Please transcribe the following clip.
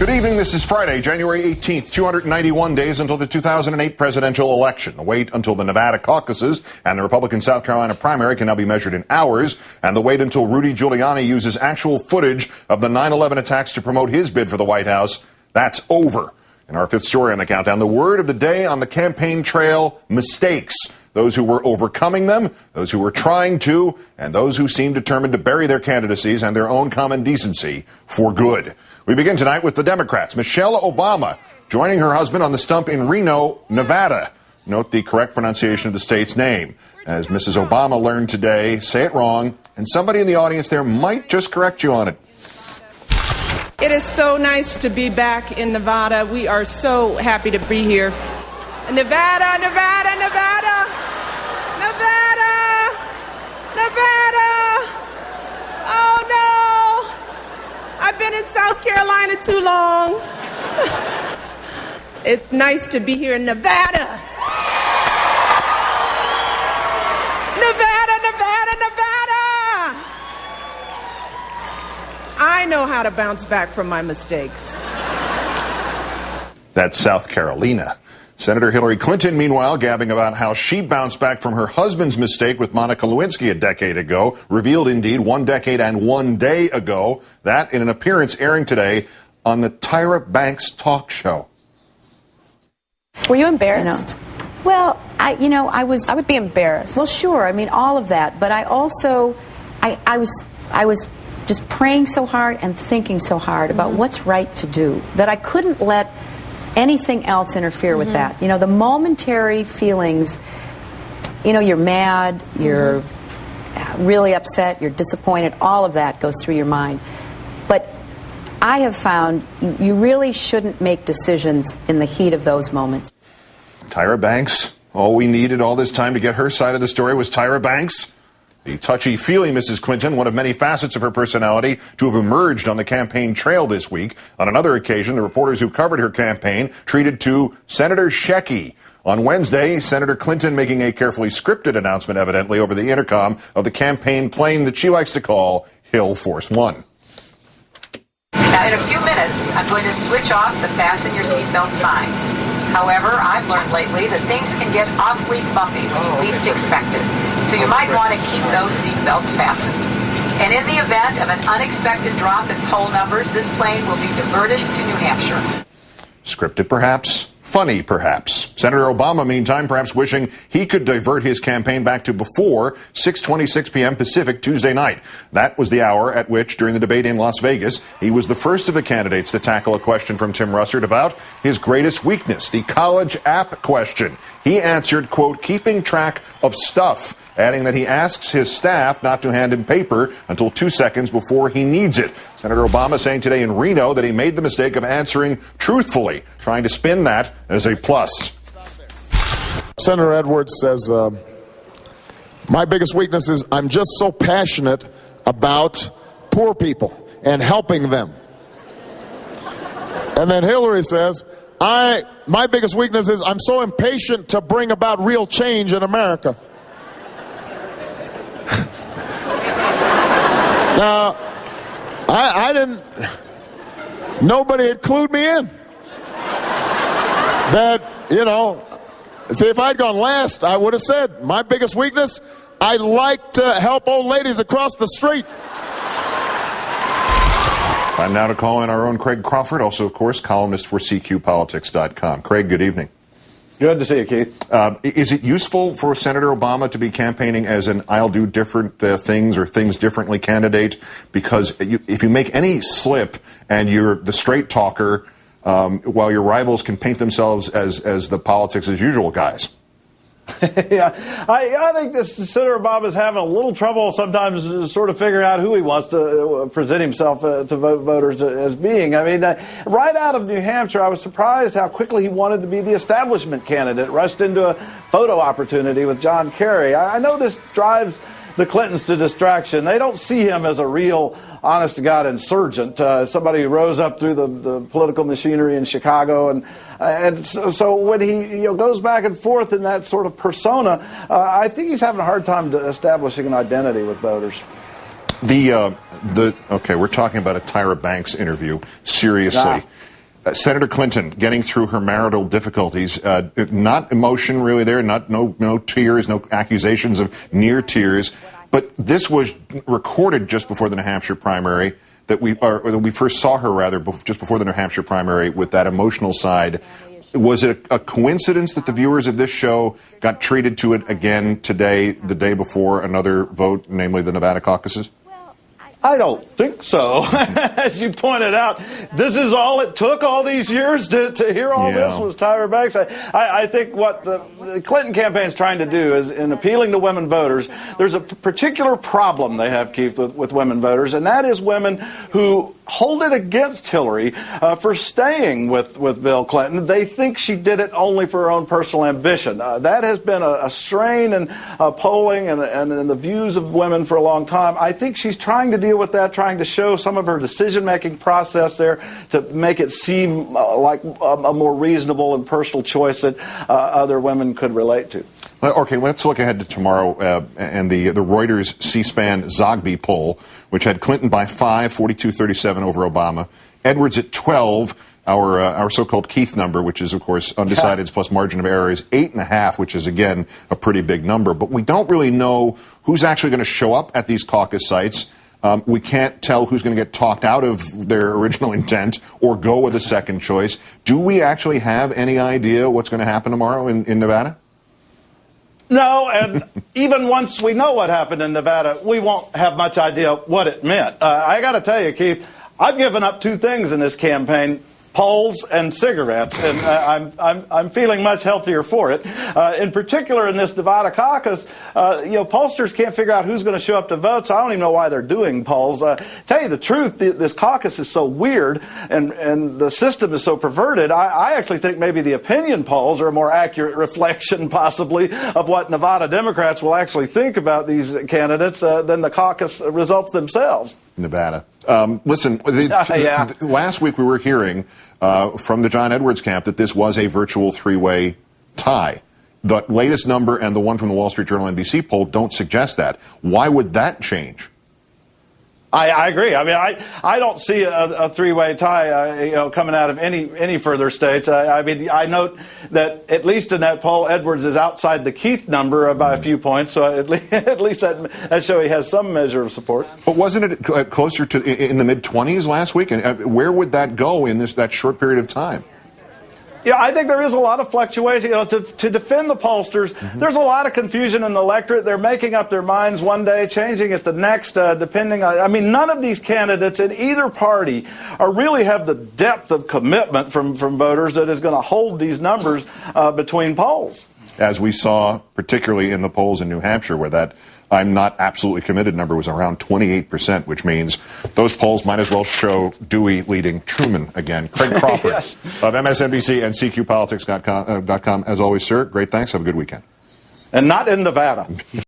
Good evening. This is Friday, January 18th, 291 days until the 2008 presidential election. The wait until the Nevada Caucuses and the Republican South Carolina primary can now be measured in hours, and the wait until Rudy Giuliani uses actual footage of the 9/11 attacks to promote his bid for the White House, that's over. In our fifth story on the countdown, the word of the day on the campaign trail, mistakes. Those who were overcoming them, those who were trying to, and those who seemed determined to bury their candidacies and their own common decency for good. We begin tonight with the Democrats. Michelle Obama joining her husband on the stump in Reno, Nevada. Note the correct pronunciation of the state's name. As Mrs. Obama learned today, say it wrong, and somebody in the audience there might just correct you on it. It is so nice to be back in Nevada. We are so happy to be here. Nevada, Nevada, Nevada, Nevada, Nevada. Oh no, I've been in South Carolina too long. It's nice to be here in Nevada. Nevada, Nevada, Nevada. I know how to bounce back from my mistakes. That's South Carolina. Senator Hillary Clinton, meanwhile, gabbing about how she bounced back from her husband's mistake with Monica Lewinsky a decade ago, revealed indeed 1 decade and 1 day ago. That in an appearance airing today on the Tyra Banks talk show. Were you embarrassed? No. Well, I would be embarrassed. Well, sure. I mean, all of that. But I also, I was just praying so hard and thinking so hard about what's right to do that I couldn't let anything else interfere with that. You know, the momentary feelings, you know, you're mad, you're really upset, you're disappointed, all of that goes through your mind. But I have found you really shouldn't make decisions in the heat of those moments. Tyra Banks, all we needed all this time to get her side of the story was Tyra Banks. The touchy-feely Mrs. Clinton, one of many facets of her personality to have emerged on the campaign trail this week. On another occasion, the reporters who covered her campaign treated to Senator Shecky. On Wednesday, Senator Clinton making a carefully scripted announcement, evidently, over the intercom of the campaign plane that she likes to call Hill Force One. Now, in a few minutes, I'm going to switch off the fasten your seatbelt sign. However, I've learned lately that things can get awfully bumpy when you least expect it. So you might want to keep those seatbelts fastened. And in the event of an unexpected drop in poll numbers, this plane will be diverted to New Hampshire. Scripted, perhaps. Funny, perhaps. Senator Obama, meantime, perhaps wishing he could divert his campaign back to before 6:26 p.m. Pacific Tuesday night. That was the hour at which, during the debate in Las Vegas, he was the first of the candidates to tackle a question from Tim Russert about his greatest weakness, the college app question. He answered, quote, keeping track of stuff, adding that he asks his staff not to hand him paper until 2 seconds before he needs it. Senator Obama saying today in Reno that he made the mistake of answering truthfully, trying to spin that as a plus. Senator Edwards says, my biggest weakness is I'm just so passionate about poor people and helping them. And then Hillary says, my biggest weakness is I'm so impatient to bring about real change in America. Now, I didn't, nobody had clued me in. That, you know, see, if I'd gone last, I would have said, my biggest weakness, I like to help old ladies across the street. Time now to call in our own Craig Crawford, also, of course, columnist for CQPolitics.com. Craig, good evening. Good to see you, Keith. Is it useful for Senator Obama to be campaigning as an I'll do different things or things differently candidate? Because if you make any slip and you're the straight talker, while your rivals can paint themselves as the politics as usual guys. Yeah, I think this Senator Obama is having a little trouble sometimes sort of figuring out who he wants to present himself to voters as being. I mean, right out of New Hampshire, I was surprised how quickly he wanted to be the establishment candidate, rushed into a photo opportunity with John Kerry. I know this drives the Clintons to distraction. They don't see him as a real honest-to-God insurgent, somebody who rose up through the political machinery in Chicago. And so when he goes back and forth in that sort of persona, I think he's having a hard time establishing an identity with voters. The Okay, we're talking about a Tyra Banks interview. Seriously. Senator Clinton getting through her marital difficulties, not emotion really there, no tears, no accusations of near tears, but this was recorded just before the New Hampshire primary that we first saw her rather just before the New Hampshire primary with that emotional side. Was it a coincidence that the viewers of this show got treated to it again today, the day before another vote, namely the Nevada caucuses? I don't think so. As you pointed out, this is all it took all these years to hear all this was Tyra Banks. I think what the Clinton campaign is trying to do is, in appealing to women voters, there's a particular problem they have, Keith, with women voters, and that is women who hold it against Hillary for staying with Bill Clinton. They think she did it only for her own personal ambition. That has been a strain in polling and in the views of women for a long time. I think she's trying to deal with that, trying to show some of her decision-making process there to make it seem like a more reasonable and personal choice that other women could relate to. Okay, let's look ahead to tomorrow and the Reuters C-SPAN Zogby poll, which had Clinton by 5, 42-37 over Obama. Edwards at 12, our so-called Keith number, which is, of course, undecideds plus margin of error, is 8.5, which is, again, a pretty big number. But we don't really know who's actually going to show up at these caucus sites. We can't tell who's going to get talked out of their original intent or go with a second choice. Do we actually have any idea what's going to happen tomorrow in Nevada? No, and even once we know what happened in Nevada, we won't have much idea what it meant. I got to tell you, Keith, I've given up two things in this campaign: polls and cigarettes, and I'm feeling much healthier for it. In particular, in this Nevada caucus, pollsters can't figure out who's going to show up to vote, so I don't even know why they're doing polls. Tell you the truth, this caucus is so weird, and the system is so perverted. I actually think maybe the opinion polls are a more accurate reflection, possibly, of what Nevada Democrats will actually think about these candidates than the caucus results themselves. Nevada. Listen, last week we were hearing from the John Edwards camp that this was a virtual three-way tie. The latest number and the one from the Wall Street Journal NBC poll don't suggest that. Why would that change? I agree. I mean, I don't see a three-way tie, coming out of any further states. I mean, I note that at least in that poll, Edwards is outside the Keith number by a few points. So at least that shows he has some measure of support. But wasn't it closer to in the mid-20s last week? And where would that go in that short period of time? Yeah, I think there is a lot of fluctuation. To defend the pollsters, there's a lot of confusion in the electorate. They're making up their minds one day, changing it the next, depending on... I mean, none of these candidates in either party really have the depth of commitment from voters that is going to hold these numbers between polls. As we saw, particularly in the polls in New Hampshire, where that I'm not absolutely committed number was around 28%, which means those polls might as well show Dewey leading Truman again. Craig Crawford Yes. of MSNBC and CQPolitics.com. As always, sir, great thanks. Have a good weekend. And not in Nevada.